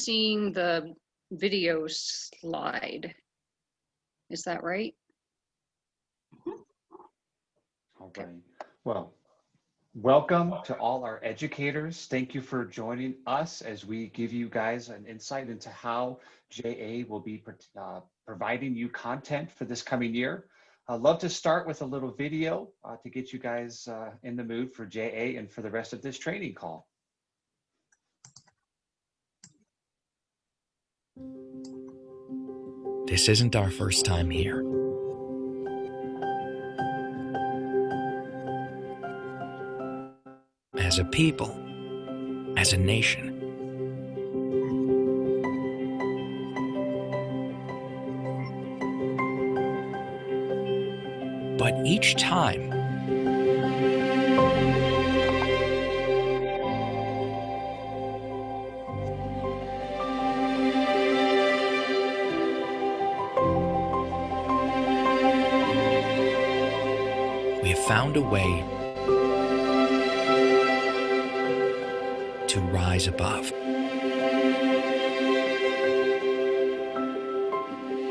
seeing the video slide. Is that right? All right. Well, welcome to all our educators. Thank you for joining us as we give you guys an insight into how JA will be providing you content for this coming year. I'd love to start with a little video to get you guys in the mood for JA and for the rest of this training call. This isn't our first time here. As a people, as a nation, but each time, we have found a way to rise above.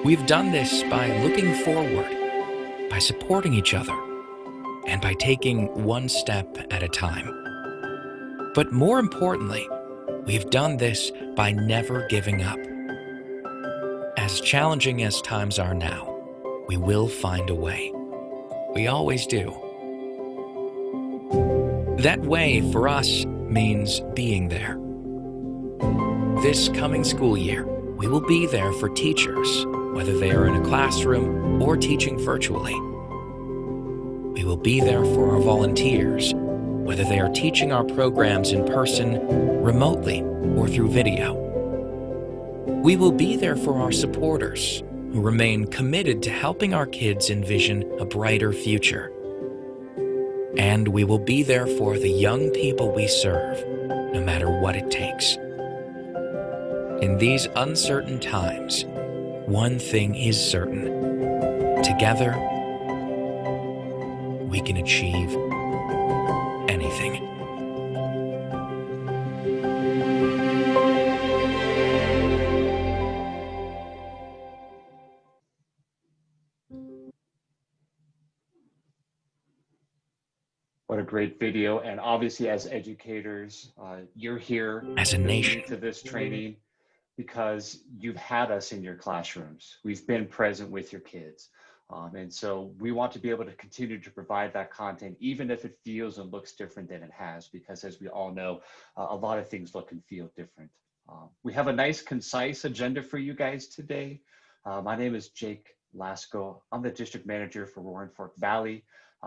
We've done this by looking forward, by supporting each other, and by taking one step at a time. But more importantly, we've done this by never giving up. As challenging as times are now, we will find a way. We always do. That way, for us, means being there. This coming school year, we will be there for teachers, whether they are in a classroom or teaching virtually. We will be there for our volunteers, whether they are teaching our programs in person, remotely, or through video. We will be there for our supporters, who remain committed to helping our kids envision a brighter future. And we will be there for the young people we serve, no matter what it takes. In these uncertain times, one thing is certain. Together, we can achieve anything. What a great video. And obviously as educators, you're here As a nation, to this training because you've had us in your classrooms. We've been present with your kids. And so we want to be able to continue to provide that content, even if it feels and looks different than it has, because as we all know, a lot of things look and feel different. We have a nice, concise agenda for you guys today. My name is Jake Lasko. I'm the district manager for Roaring Fork Valley.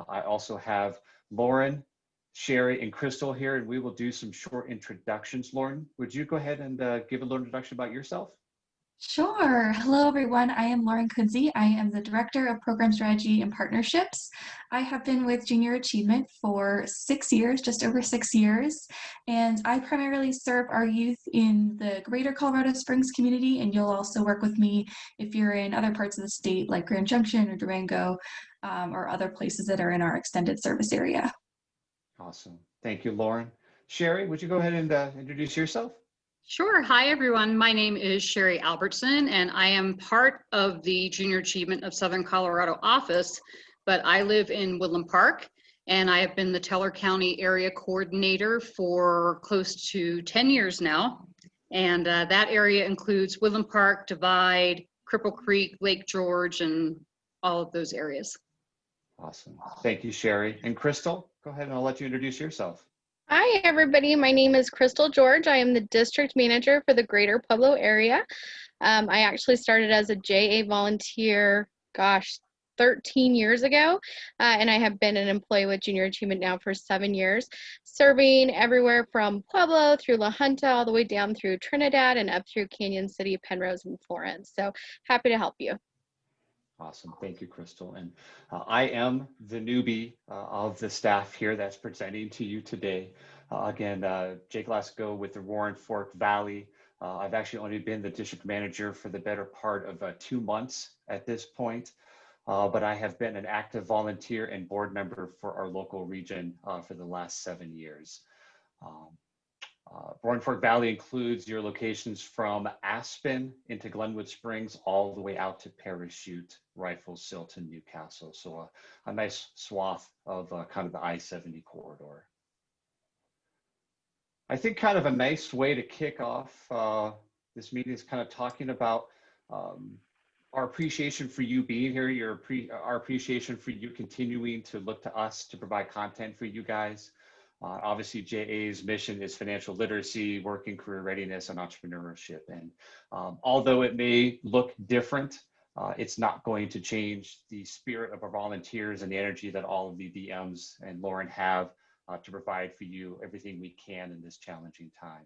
I also have Lauren, Sherry, and Crystal here, and we will do some short introductions. Lauren, would you go ahead and give a little introduction about yourself? Sure. Hello, everyone. I am Lauren Kudsey. I am the Director of Program Strategy and Partnerships. I have been with Junior Achievement for 6 years, just over 6 years, and I primarily serve our youth in the greater Colorado Springs community, and you'll also work with me if you're in other parts of the state like Grand Junction or Durango or other places that are in our extended service area. Awesome. Thank you, Lauren. Sherry, would you go ahead and introduce yourself? Sure. Hi, everyone. My name is Sherry Albertson, and I am part of the Junior Achievement of Southern Colorado office, but I live in Woodland Park, and I have been the Teller County Area Coordinator for close to 10 years now. And that area includes Woodland Park, Divide, Cripple Creek, Lake George, and all of those areas. Awesome. Thank you, Sherry. And Crystal, go ahead and I'll let you introduce yourself. Hi, everybody. My name is Crystal George. I am the district manager for the greater Pueblo area. I actually started as a JA volunteer, 13 years ago, and I have been an employee with Junior Achievement now for 7 years, serving everywhere from Pueblo through La Junta all the way down through Trinidad and up through Canyon City, Penrose, and Florence. So happy to help you. Awesome. Thank you, Crystal. And I am the newbie of the staff here that's presenting to you today. Again, Jake Lasko with the Roaring Fork Valley. I've actually only been the district manager for the better part of 2 months at this point, but I have been an active volunteer and board member for our local region for the last 7 years. Roaring Fork Valley includes your locations from Aspen into Glenwood Springs, all the way out to Parachute, Rifle, Silton, Newcastle. So a nice swath of kind of the I-70 corridor. I think kind of a nice way to kick off this meeting is kind of talking about our appreciation for you being here, our appreciation for you continuing to look to us to provide content for you guys. Obviously, JA's mission is financial literacy, working career readiness, and entrepreneurship. And although it may look different, it's not going to change the spirit of our volunteers and the energy that all of the DMs and Lauren have to provide for you everything we can in this challenging time.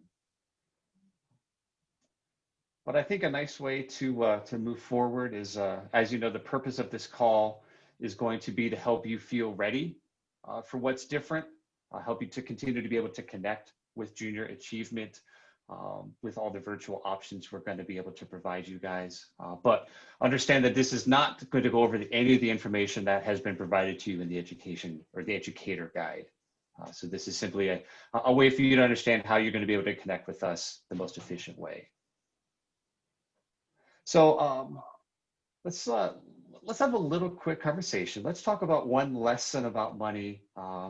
But I think a nice way to move forward is, as you know, the purpose of this call is going to be to help you feel ready for what's different, help you to continue to be able to connect with junior achievement with all the virtual options we're going to be able to provide you guys. But understand that this is not going to go over any of the information that has been provided to you in the education or the educator guide. So this is simply a way for you to understand how you're going to be able to connect with us the most efficient way. So let's have a little quick conversation. Let's talk about one lesson about money,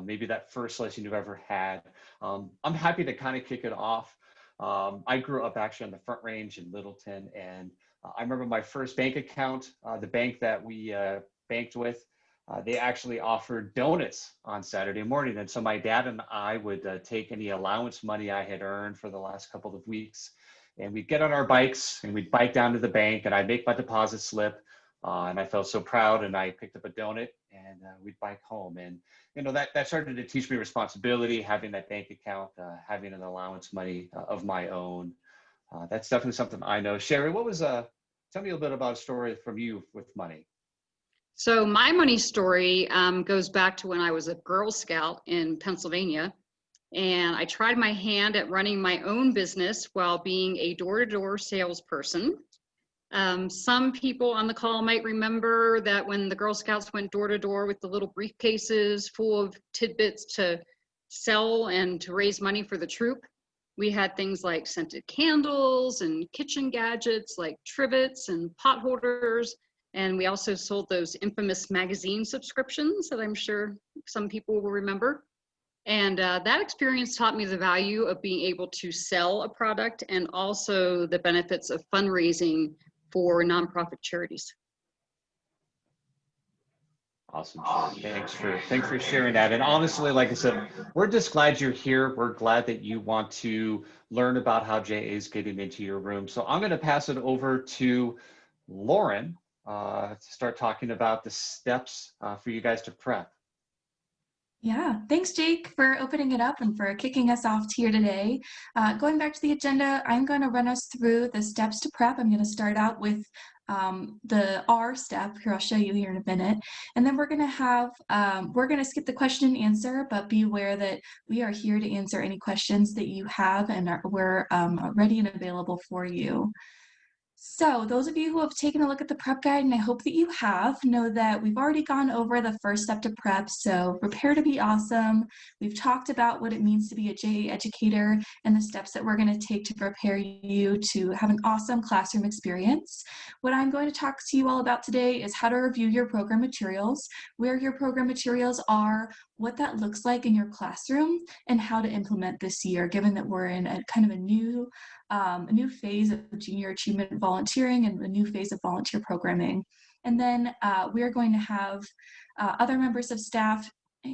maybe that first lesson you've ever had. I'm happy to kind of kick it off. I grew up actually on the Front Range in Littleton, and I remember my first bank account, the bank that we banked with, they actually offered donuts on Saturday morning. And so my dad and I would take any allowance money I had earned for the last couple of weeks, and we'd get on our bikes and we'd bike down to the bank, and I'd make my deposit slip. And I felt so proud, and I picked up a donut, and we'd bike home. And, you know, that started to teach me responsibility, having that bank account, having an allowance money of my own. That's definitely something I know. Sherry, what was, tell me a little bit about a story from you with money. So my money story goes back to when I was a Girl Scout in Pennsylvania. And I tried my hand at running my own business while being a door-to-door salesperson. Some people on the call might remember that when the Girl Scouts went door-to-door with the little briefcases full of tidbits to sell and to raise money for the troop, we had things like scented candles and kitchen gadgets like trivets and pot holders. And we also sold those infamous magazine subscriptions that I'm sure some people will remember. And that experience taught me the value of being able to sell a product and also the benefits of fundraising for nonprofit charities. Awesome. Thanks for sharing that. And honestly, like I said, we're just glad you're here. We're glad that you want to learn about how JA is getting into your room. So I'm going to pass it over to Lauren to start talking about the steps for you guys to prep. Yeah, thanks, Jake, for opening it up and for kicking us off here today. Going back to the agenda, I'm going to run us through the steps to prep. I'm going to start out with the R step. Here, I'll show you here in a minute. And then we're going to have, we're going to skip the question and answer, but be aware that we are here to answer any questions that you have, and we're ready and available for you. So those of you who have taken a look at the prep guide, and I hope that you have, know that we've already gone over the first step to prep. So prepare to be awesome. We've talked about what it means to be a JA educator and the steps that we're going to take to prepare you to have an awesome classroom experience. What I'm going to talk to you all about today is how to review your program materials, where your program materials are, what that looks like in your classroom, and how to implement this year, given that we're in a kind of a new phase of junior achievement volunteering and a new phase of volunteer programming. And then we are going to have other members of staff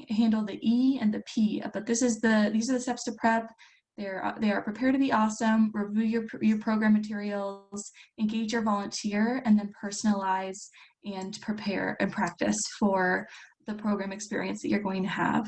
handle the E and the P, but these are the steps to prep. They are prepare to be awesome, review your program materials, engage your volunteer, and then personalize and prepare and practice for the program experience that you're going to have.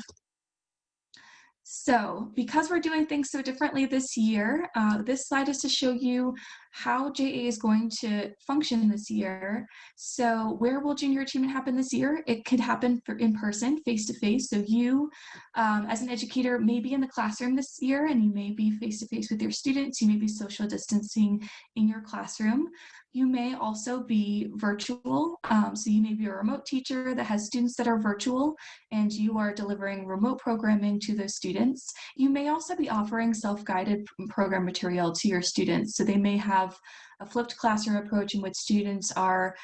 So because we're doing things so differently this year, this slide is to show you how JA is going to function this year. So where will junior achievement happen this year? It could happen in person, face-to-face. So you, as an educator, may be in the classroom this year, and you may be face-to-face with your students. You may be social distancing in your classroom. You may also be virtual. So you may be a remote teacher that has students that are virtual, and you are delivering remote programming to those students. You may also be offering self-guided program material to your students. So they may have a flipped classroom approach in which students are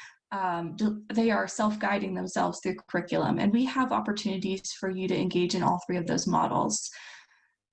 they are self-guiding themselves through curriculum. And we have opportunities for you to engage in all three of those models.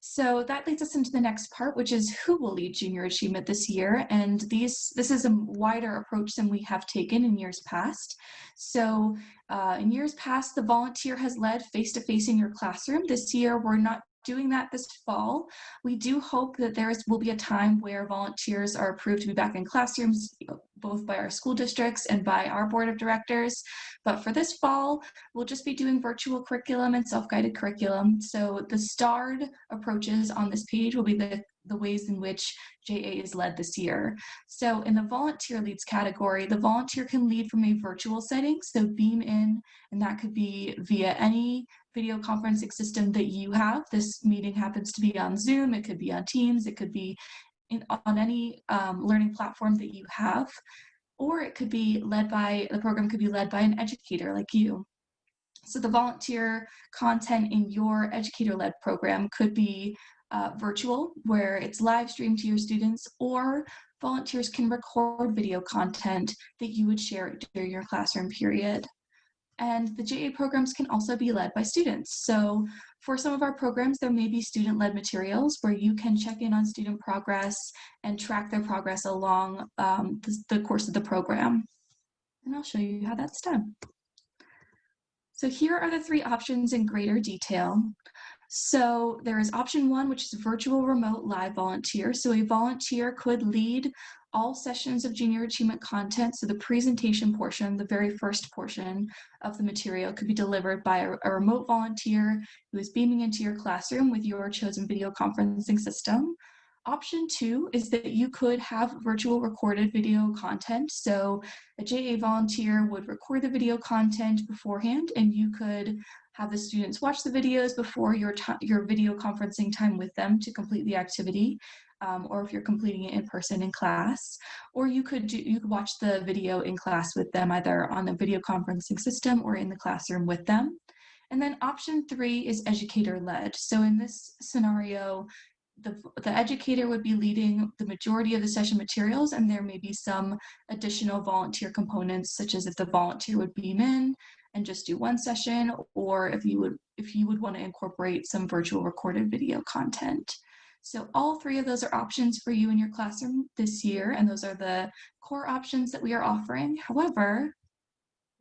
So that leads us into the next part, which is who will lead junior achievement this year. And this is a wider approach than we have taken in years past. So in years past, the volunteer has led face-to-face in your classroom. This year, we're not doing that this fall. We do hope that there will be a time where volunteers are approved to be back in classrooms, both by our school districts and by our board of directors. But for this fall, we'll just be doing virtual curriculum and self-guided curriculum. So the starred approaches on this page will be the ways in which JA is led this year. So in the volunteer leads category, the volunteer can lead from a virtual setting, so beam in, and that could be via any video conferencing system that you have. This meeting happens to be on Zoom, it could be on Teams, it could be on any learning platform that you have, or it could be led by, the program could be led by an educator like you. So the volunteer content in your educator-led program could be virtual, where it's live streamed to your students, or volunteers can record video content that you would share during your classroom period. And the JA programs can also be led by students. So for some of our programs, there may be student-led materials where you can check in on student progress and track their progress along the course of the program. And I'll show you how that's done. So here are the three options in greater detail. So there is option one, which is virtual remote live volunteer. So a volunteer could lead all sessions of junior achievement content. So the presentation portion, the very first portion of the material, could be delivered by a remote volunteer who is beaming into your classroom with your chosen video conferencing system. Option two is that you could have virtual recorded video content. So a JA volunteer would record the video content beforehand, and you could have the students watch the videos before your video conferencing time with them to complete the activity, or if you're completing it in person in class, or you could watch the video in class with them, either on the video conferencing system or in the classroom with them. And then option three is educator-led. So in this scenario, the educator would be leading the majority of the session materials, and there may be some additional volunteer components, such as if the volunteer would beam in and just do one session, or if you would want to incorporate some virtual recorded video content. So all three of those are options for you in your classroom this year, and those are the core options that we are offering. However,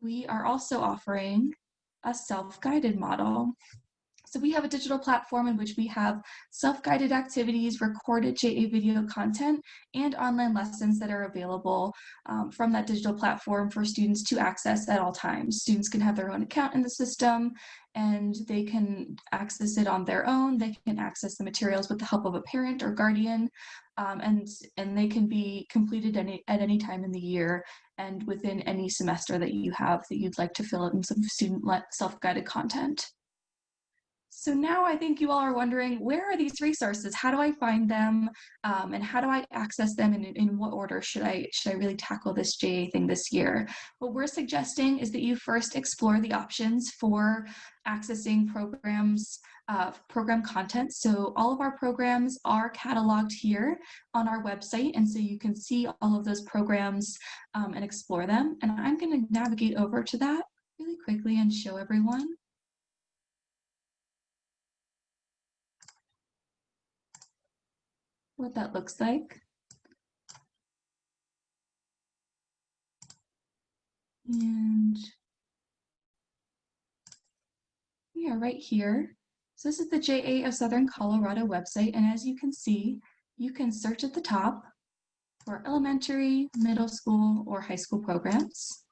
we are also offering a self-guided model. So we have a digital platform in which we have self-guided activities, recorded JA video content, and online lessons that are available from that digital platform for students to access at all times. Students can have their own account in the system, and they can access it on their own. They can access the materials with the help of a parent or guardian, and they can be completed at any time in the year and within any semester that you have that you'd like to fill in some student self-guided content. So now I think you all are wondering, where are these resources? How do I find them? And how do I access them? And in what order should I really tackle this JA thing this year? What we're suggesting is that you first explore the options for accessing programs, program content. So all of our programs are cataloged here on our website. And so you can see all of those programs and explore them. And I'm going to navigate over to that really quickly and show everyone. What that looks like. And we are right here. So this is the JA of Southern Colorado website. And as you can see, you can search at the top for elementary, middle school, or high school programs.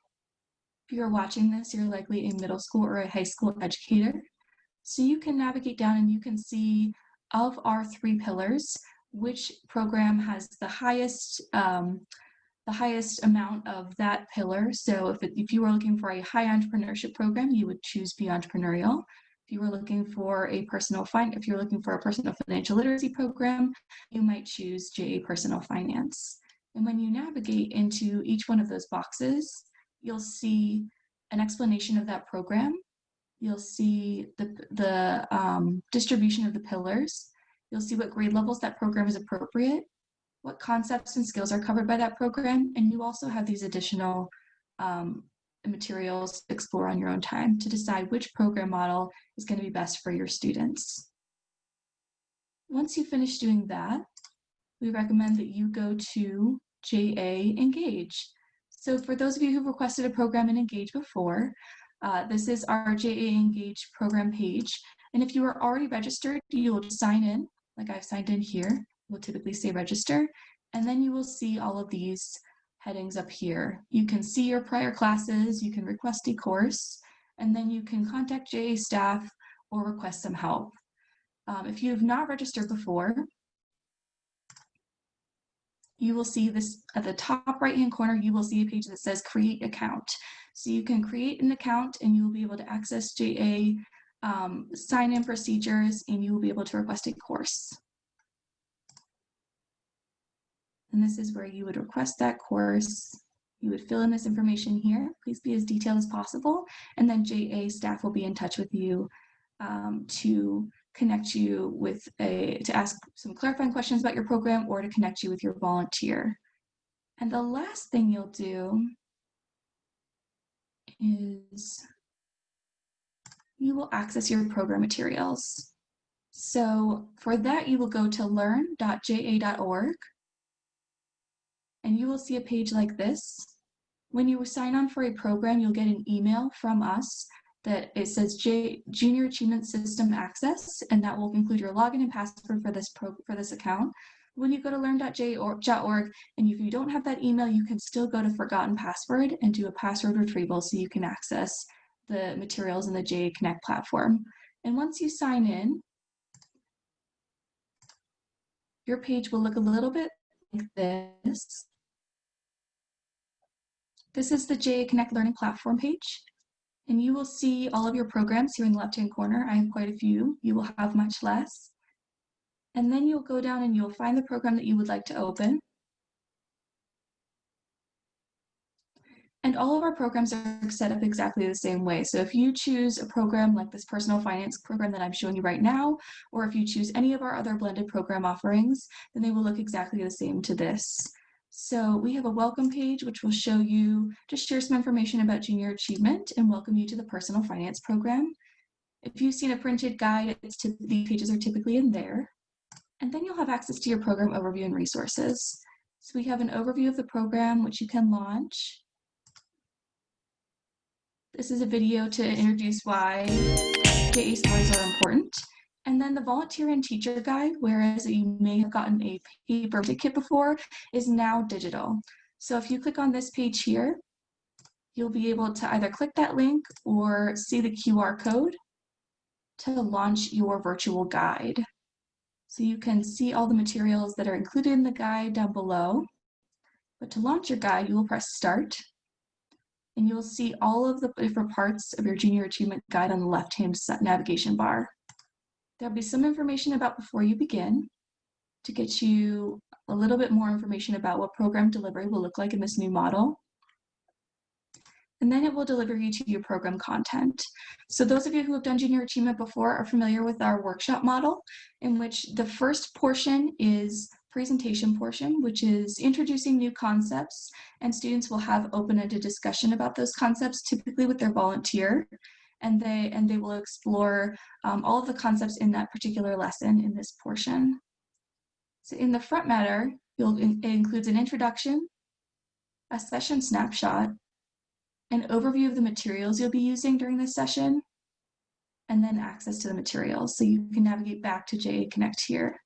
If you're watching this, you're likely a middle school or a high school educator. So you can navigate down and you can see, of our three pillars, which program has the highest amount of that pillar. So if you were looking for a high entrepreneurship program, you would choose Be Entrepreneurial. If you were looking for a personal financial literacy program, you might choose JA Personal Finance. And when you navigate into each one of those boxes, you'll see an explanation of that program. You'll see the distribution of the pillars. You'll see what grade levels that program is appropriate, what concepts and skills are covered by that program, and you also have these additional materials to explore on your own time to decide which program model is going to be best for your students. Once you finish doing that, we recommend that you go to JA Engage. So for those of you who've requested a program in Engage before, this is our JA Engage program page. And if you are already registered, you will just sign in, like I've signed in here. We'll typically say register, and then you will see all of these headings up here. You can see your prior classes, you can request a course, and then you can contact JA staff or request some help. If you have not registered before, you will see this at the top right-hand corner, you will see a page that says create account. So you can create an account and you will be able to access JA sign-in procedures, and you will be able to request a course. And this is where you would request that course. You would fill in this information here. Please be as detailed as possible. And then JA staff will be in touch with you to connect you with to ask some clarifying questions about your program or to connect you with your volunteer. And the last thing you'll do is you will access your program materials. So for that, you will go to learn.ja.org. And you will see a page like this. When you sign on for a program, you'll get an email from us that it says Junior Achievement System Access, and that will include your login and password for this account. When you go to learn.ja.org, and if you don't have that email, you can still go to Forgotten Password and do a password retrieval so you can access the materials in the JA Connect platform. And once you sign in, your page will look a little bit like this. This is the JA Connect Learning Platform page, and you will see all of your programs here in the left-hand corner. I have quite a few. You will have much less. And then you'll go down and you'll find the program that you would like to open. And all of our programs are set up exactly the same way. So if you choose a program like this personal finance program that I'm showing you right now, or if you choose any of our other blended program offerings, then they will look exactly the same to this. So we have a welcome page, which will show you, just share some information about junior achievement and welcome you to the personal finance program. If you've seen a printed guide, these pages are typically in there. And then you'll have access to your program overview and resources. So we have an overview of the program, which you can launch. This is a video to introduce why JA stories are important. And then the volunteer and teacher guide, whereas you may have gotten a paper kit before, is now digital. So if you click on this page here, you'll be able to either click that link or see the QR code to launch your virtual guide. So you can see all the materials that are included in the guide down below. But to launch your guide, you will press Start. And you'll see all of the different parts of your junior achievement guide on the left-hand navigation bar. There'll be some information about before you begin to get you a little bit more information about what program delivery will look like in this new model. And then it will deliver you to your program content. So those of you who have done junior achievement before are familiar with our workshop model, in which the first portion is presentation portion, which is introducing new concepts, and students will have open-ended discussion about those concepts, typically with their volunteer. And they will explore all of the concepts in that particular lesson in this portion. So in the front matter, it includes an introduction, a session snapshot, an overview of the materials you'll be using during this session, and then access to the materials. So you can navigate back to JA Connect here.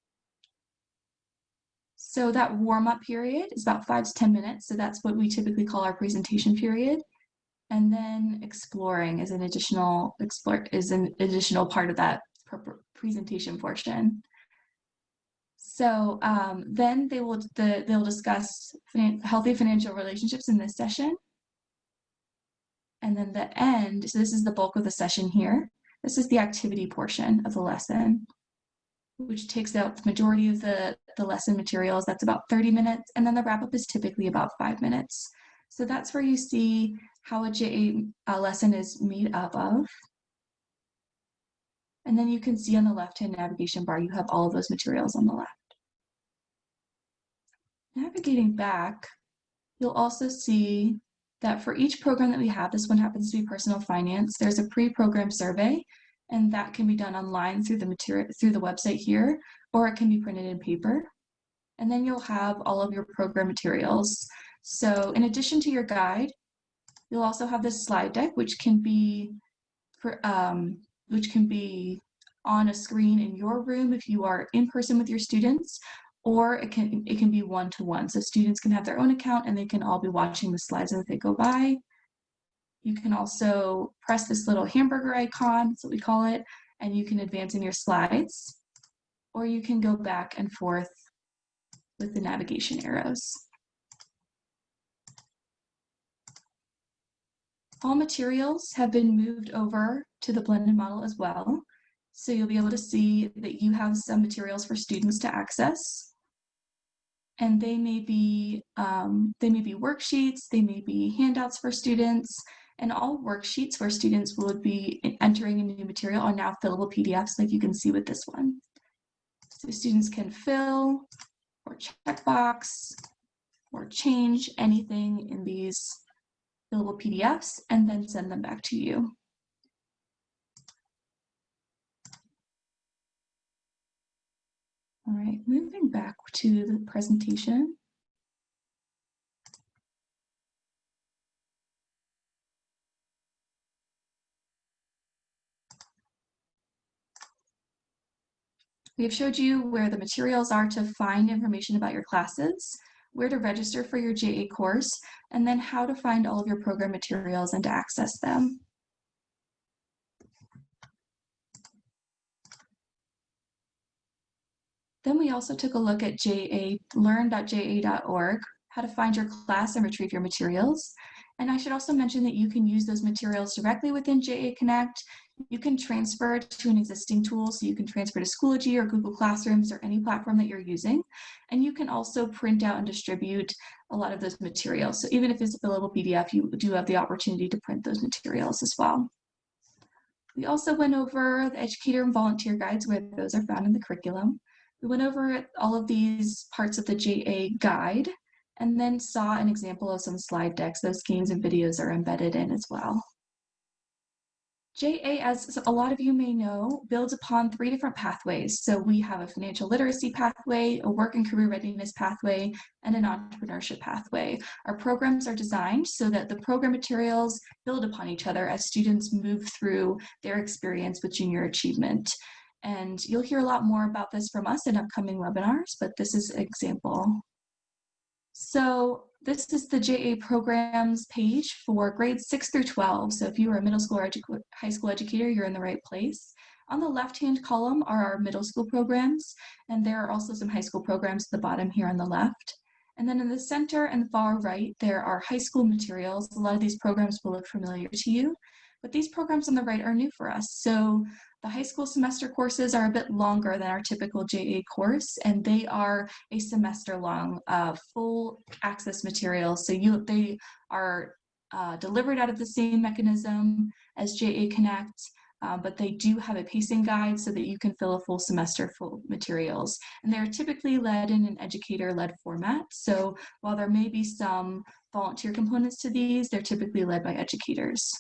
So that warm-up period is about 5 to 10 minutes. So that's what we typically call our presentation period. And then exploring is an additional part of that presentation portion. So then they'll discuss healthy financial relationships in this session. And then the end, so this is the bulk of the session here. This is the activity portion of the lesson, which takes out the majority of the lesson materials. That's about 30 minutes. And then the wrap up is typically about 5 minutes. So that's where you see how a JA lesson is made up of. And then you can see on the left-hand navigation bar, you have all of those materials on the left. Navigating back, you'll also see that for each program that we have, this one happens to be personal finance, there's a pre-program survey, and that can be done online through the website here, or it can be printed in paper. And then you'll have all of your program materials. So in addition to your guide, you'll also have this slide deck, which can be on a screen in your room if you are in person with your students, or it can be one-to-one. So students can have their own account and they can all be watching the slides as they go by. You can also press this little hamburger icon, that's what we call it, and you can advance in your slides, or you can go back and forth with the navigation arrows. All materials have been moved over to the blended model as well. So you'll be able to see that you have some materials for students to access. And they may be worksheets, they may be handouts for students, and all worksheets where students will be entering a new material are now fillable PDFs like you can see with this one. So students can fill or checkbox or change anything in these fillable PDFs and then send them back to you. All right, moving back to the presentation. We have showed you where the materials are to find information about your classes, where to register for your JA course, and then how to find all of your program materials and to access them. Then we also took a look at learn.ja.org, how to find your class and retrieve your materials. And I should also mention that you can use those materials directly within JA Connect. You can transfer to an existing tool, so you can transfer to Schoology or Google Classrooms or any platform that you're using. And you can also print out and distribute a lot of those materials. So even if it's a fillable PDF, you do have the opportunity to print those materials as well. We also went over the educator and volunteer guides, where those are found in the curriculum. We went over all of these parts of the JA guide and then saw an example of some slide decks. Those games and videos are embedded in as well. JA, as a lot of you may know, builds upon 3 different pathways. So we have a financial literacy pathway, a work and career readiness pathway, and an entrepreneurship pathway. Our programs are designed so that the program materials build upon each other as students move through their experience with junior achievement. And you'll hear a lot more about this from us in upcoming webinars, but this is an example. So this is the JA programs page for grades 6 through 12. So if you are a middle school or high school educator, you're in the right place. On the left-hand column are our middle school programs, and there are also some high school programs at the bottom here on the left. And then in the center and far right, there are high school materials. A lot of these programs will look familiar to you, but these programs on the right are new for us. So the high school semester courses are a bit longer than our typical JA course, and they are a semester long, full access material. So they are delivered out of the same mechanism as JA Connect, but they do have a pacing guide so that you can fill a full semester full materials. And they're typically led in an educator-led format. So while there may be some volunteer components to these, they're typically led by educators.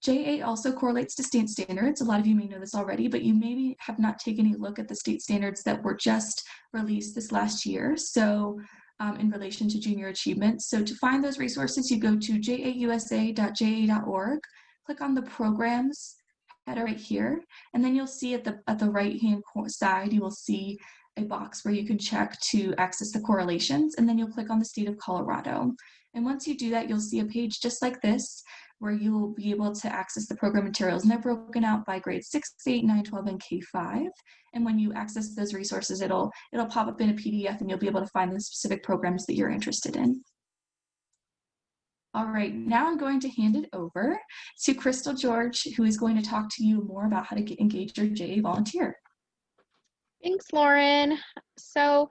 JA also correlates to state standards. A lot of you may know this already, but you maybe have not taken a look at the state standards that were just released this last year. So in relation to junior achievement. So to find those resources, you go to jausa.ja.org, click on the programs header right here, and then you'll see at the right-hand side, you will see a box where you can check to access the correlations, and then you'll click on the state of Colorado. And once you do that, you'll see a page just like this where you will be able to access the program materials, and they're broken out by grades 6, 8, 9, 12, and K5. And when you access those resources, it'll pop up in a PDF, and you'll be able to find the specific programs that you're interested in. All right, now I'm going to hand it over to Crystal George, who is going to talk to you more about how to engage your JA volunteer. Thanks, Lauren. So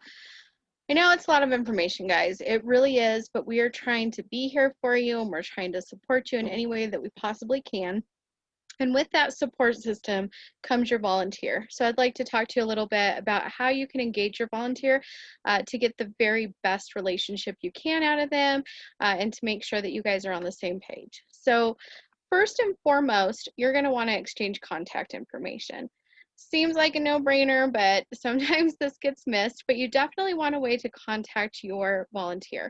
I know it's a lot of information, guys. It really is, but we are trying to be here for you, and we're trying to support you in any way that we possibly can. And with that support system comes your volunteer. So I'd like to talk to you a little bit about how you can engage your volunteer to get the very best relationship you can out of them and to make sure that you guys are on the same page. So first and foremost, you're going to want to exchange contact information. Seems like a no-brainer, but sometimes this gets missed, but you definitely want a way to contact your volunteer.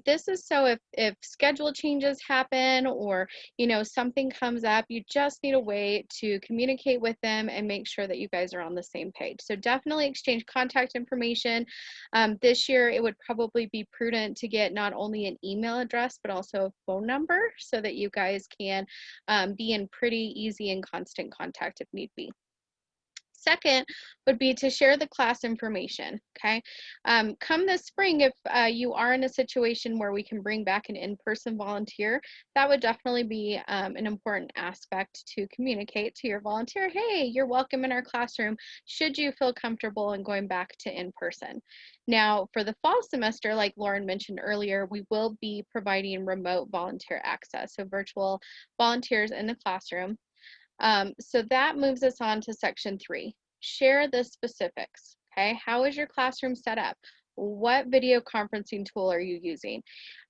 This is so if schedule changes happen or, you know, something comes up, you just need a way to communicate with them and make sure that you guys are on the same page. So definitely exchange contact information. This year, it would probably be prudent to get not only an email address, but also a phone number so that you guys can be in pretty easy and constant contact if need be. Second would be to share the class information, okay? Come this spring, if you are in a situation where we can bring back an in-person volunteer, that would definitely be an important aspect to communicate to your volunteer. Hey, you're welcome in our classroom, should you feel comfortable in going back to in-person. Now, for the fall semester, like Lauren mentioned earlier, we will be providing remote volunteer access, so virtual volunteers in the classroom. So that moves us on to section 3. Share the specifics, okay? How is your classroom set up? What video conferencing tool are you using?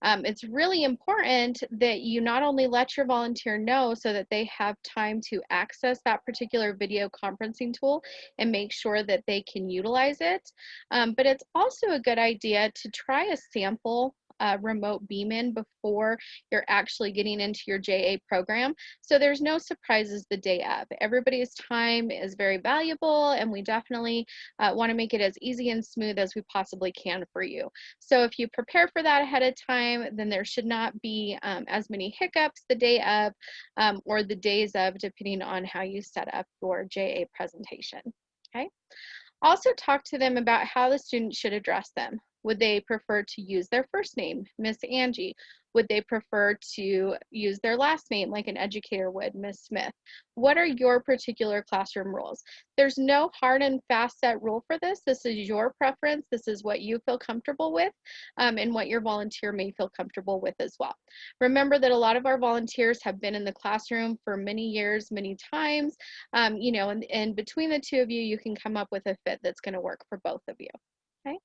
It's really important that you not only let your volunteer know so that they have time to access that particular video conferencing tool and make sure that they can utilize it, but it's also a good idea to try a sample remote beam-in before you're actually getting into your JA program, so there's no surprises the day of. Everybody's time is very valuable, and we definitely want to make it as easy and smooth as we possibly can for you. So if you prepare for that ahead of time, then there should not be as many hiccups the day of or the days of, depending on how you set up your JA presentation, okay? Also talk to them about how the student should address them. Would they prefer to use their first name, Miss Angie? Would they prefer to use their last name like an educator would, Miss Smith? What are your particular classroom rules? There's no hard and fast set rule for this. This is your preference. This is what you feel comfortable with and what your volunteer may feel comfortable with as well. Remember that a lot of our volunteers have been in the classroom for many years, many times, you know, and between the two of you, you can come up with a fit that's going to work for both of you, okay?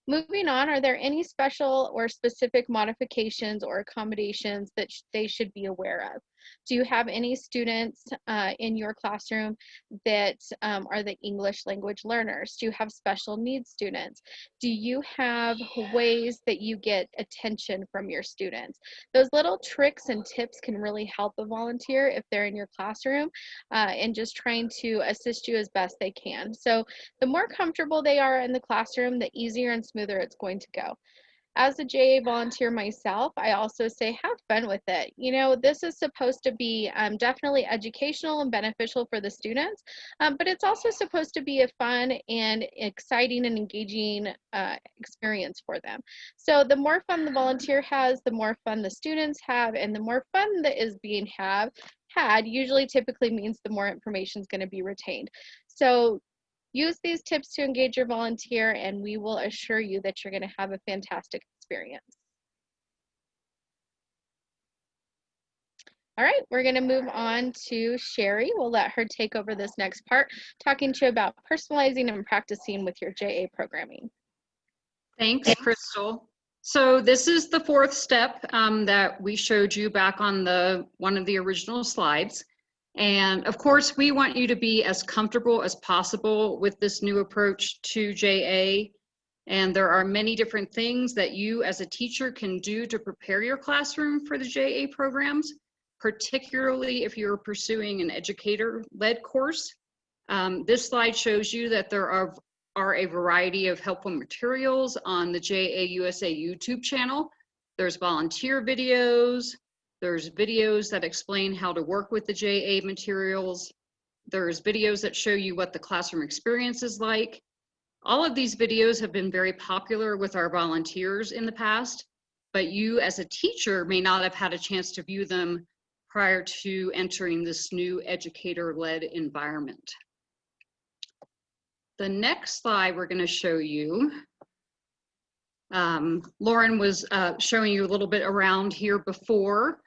Moving on, are there any special or specific modifications or accommodations that they should be aware of? Do you have any students in your classroom that are the English language learners? Do you have special needs students? Do you have ways that you get attention from your students? Those little tricks and tips can really help a volunteer if they're in your classroom and just trying to assist you as best they can. So the more comfortable they are in the classroom, the easier and smoother it's going to go. As a JA volunteer myself, I also say have fun with it. You know, this is supposed to be definitely educational and beneficial for the students, but it's also supposed to be a fun and exciting and engaging experience for them. So the more fun the volunteer has, the more fun the students have, and the more fun that is being had usually typically means the more information is going to be retained. So use these tips to engage your volunteer, and we will assure you that you're going to have a fantastic experience. All right, we're going to move on to Sherry. We'll let her take over this next part, talking to you about personalizing and practicing with your JA programming. Thanks, Crystal. So this is the 4th step that we showed you back on one of the original slides. And of course, we want you to be as comfortable as possible with this new approach to JA. And there are many different things that you as a teacher can do to prepare your classroom for the JA programs, particularly if you're pursuing an educator-led course. This slide shows you that there are a variety of helpful materials on the JA USA YouTube channel. There's volunteer videos, There's videos that explain how to work with the JA materials. There's videos that show you what the classroom experience is like. All of these videos have been very popular with our volunteers in the past, but you as a teacher may not have had a chance to view them prior to entering this new educator-led environment. The next slide we're going to show you, Lauren was showing you a little bit around here before,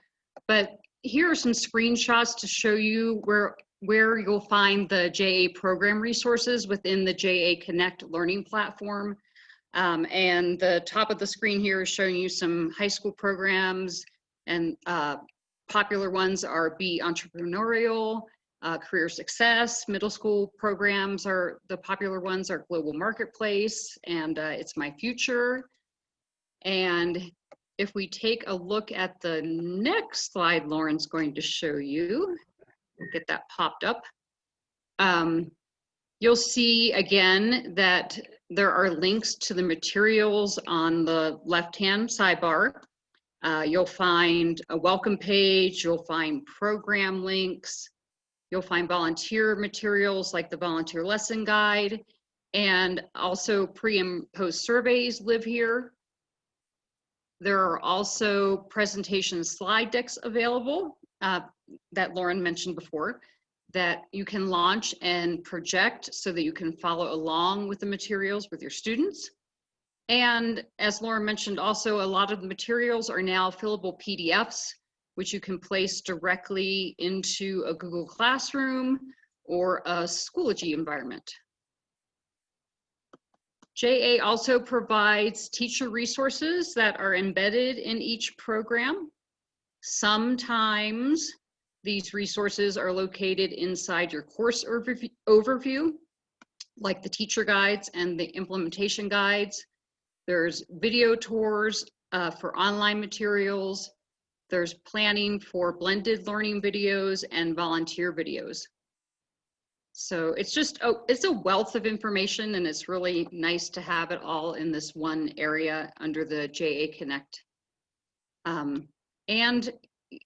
but here are some screenshots to show you where you'll find the JA program resources within the JA Connect learning platform. And the top of the screen here is showing you some high school programs, and popular ones are Be Entrepreneurial, Career Success. Middle school programs are the popular ones are Global Marketplace and It's My Future. And if we take a look at the next slide Lauren's going to show you, we'll get that popped up. You'll see again that there are links to the materials on the left-hand sidebar. You'll find a welcome page, you'll find program links, you'll find volunteer materials like the volunteer lesson guide, and also pre and post surveys live here. There are also presentation slide decks available that Lauren mentioned before that you can launch and project so that you can follow along with the materials with your students. And as Lauren mentioned also, a lot of the materials are now fillable PDFs, which you can place directly into a Google Classroom or a Schoology environment. JA also provides teacher resources that are embedded in each program. Sometimes these resources are located inside your course overview, like the teacher guides and the implementation guides. There's video tours for online materials. There's planning for blended learning videos and volunteer videos. So it's just, it's a wealth of information, and it's really nice to have it all in this one area under the JA Connect. And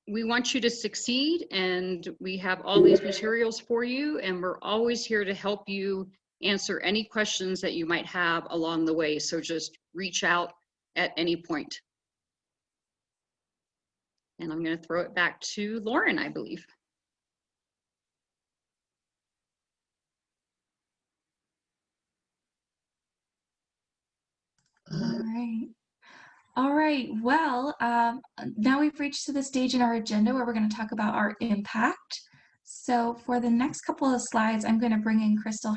we want you to succeed, and we have all these materials for you, and we're always here to help you answer any questions that you might have along the way. So just reach out at any point. And I'm going to throw it back to Lauren, I believe. All right. All right, well, now we've reached to the stage in our agenda where we're going to talk about our impact. So for the next couple of slides, I'm going to bring in Crystal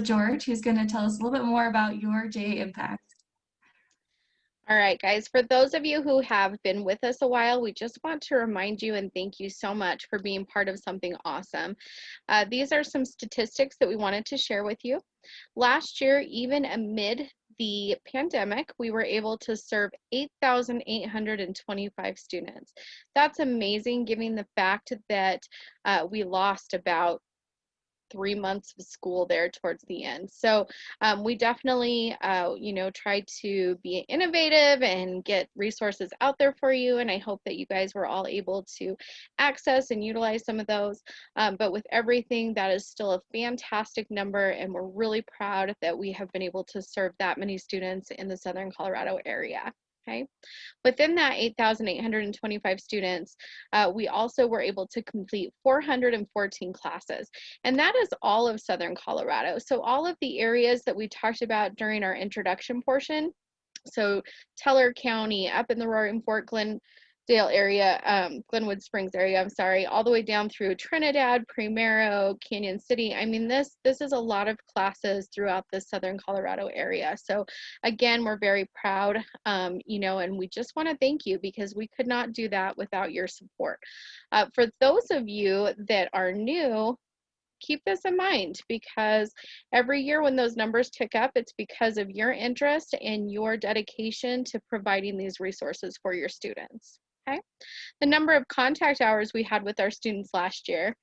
George, who's going to tell us a little bit more about your JA impact. All right, guys, for those of you who have been with us a while, we just want to remind you and thank you so much for being part of something awesome. These are some statistics that we wanted to share with you. Last year, even amid the pandemic, we were able to serve 8,825 students. That's amazing, given the fact that we lost about 3 months of school there towards the end. So we definitely, tried to be innovative and get resources out there for you. And I hope that you guys were all able to access and utilize some of those. But with everything, that is still a fantastic number. And we're really proud that we have been able to serve that many students in the Southern Colorado area. Okay. Within that 8,825 students, we also were able to complete 414 classes, and that is all of Southern Colorado. So all of the areas that we talked about during our introduction portion, so Teller County, up in the Roaring Fork, Glenwood Springs area, I'm sorry, all the way down through Trinidad, Primero, Canyon City. I mean, this is a lot of classes throughout the Southern Colorado area. So again, we're very proud, and we just want to thank you because we could not do that without your support. For those of you that are new, keep this in mind, because every year when those numbers tick up, it's because of your interest and your dedication to providing these resources for your students. Okay. The number of contact hours we had with our students last year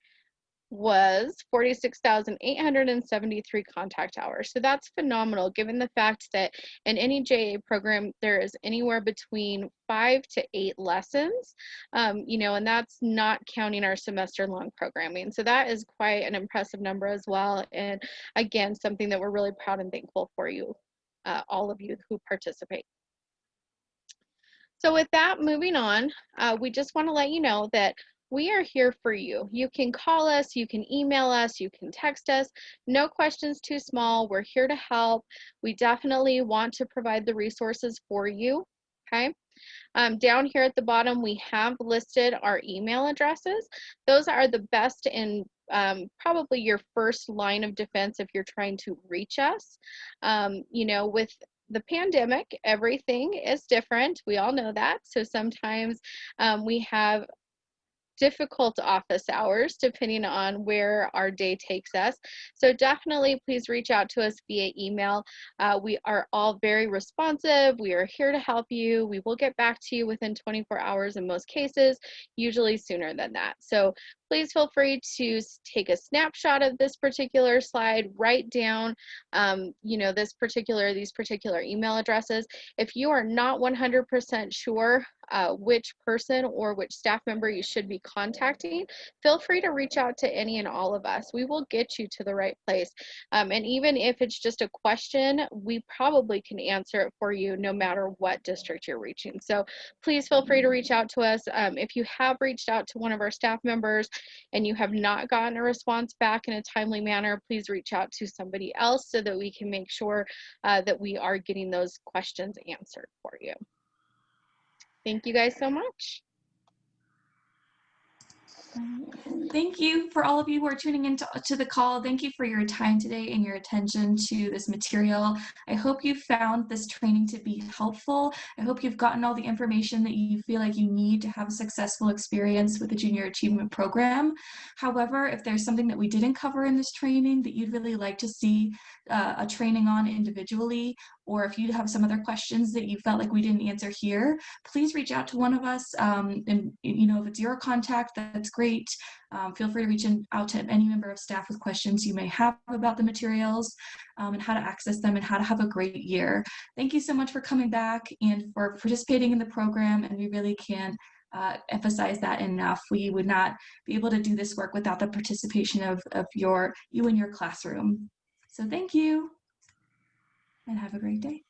was 46,873 contact hours. So that's phenomenal given the fact that in any JA program, there is anywhere between 5 to 8 lessons, and that's not counting our semester long programming. So that is quite an impressive number as well. And again, something that we're really proud and thankful for you, all of you who participate. So with that, moving on, we just want to let you know that we are here for you. You can call us, you can email us, you can text us. No questions too small. We're here to help. We definitely want to provide the resources for you, okay? Down here at the bottom, we have listed our email addresses. Those are the best in probably your first line of defense if you're trying to reach us. With the pandemic, everything is different. We all know that. So sometimes we have difficult office hours depending on where our day takes us. So definitely please reach out to us via email. We are all very responsive. We are here to help you. We will get back to you within 24 hours in most cases, usually sooner than that. So please feel free to take a snapshot of this particular slide, write down these particular email addresses. If you are not 100% sure which person or which staff member you should be contacting, feel free to reach out to any and all of us. We will get you to the right place. And even if it's just a question, we probably can answer it for you no matter what district you're reaching. So please feel free to reach out to us. If you have reached out to one of our staff members and you have not gotten a response back in a timely manner, please reach out to somebody else so that we can make sure that we are getting those questions answered for you. Thank you guys so much. Thank you for all of you who are tuning into the call. Thank you for your time today and your attention to this material. I hope you found this training to be helpful. I hope you've gotten all the information that you feel like you need to have a successful experience with the Junior Achievement Program. However, if there's something that we didn't cover in this training that you'd really like to see a training on individually, or if you have some other questions that you felt like we didn't answer here, please reach out to one of us. And if it's your contact, that's great. Feel free to reach out to any member of staff with questions you may have about the materials and how to access them and how to have a great year. Thank you so much for coming back and for participating in the program, and we really can't emphasize that enough. We would not be able to do this work without the participation of you in your classroom. So thank you, and have a great day.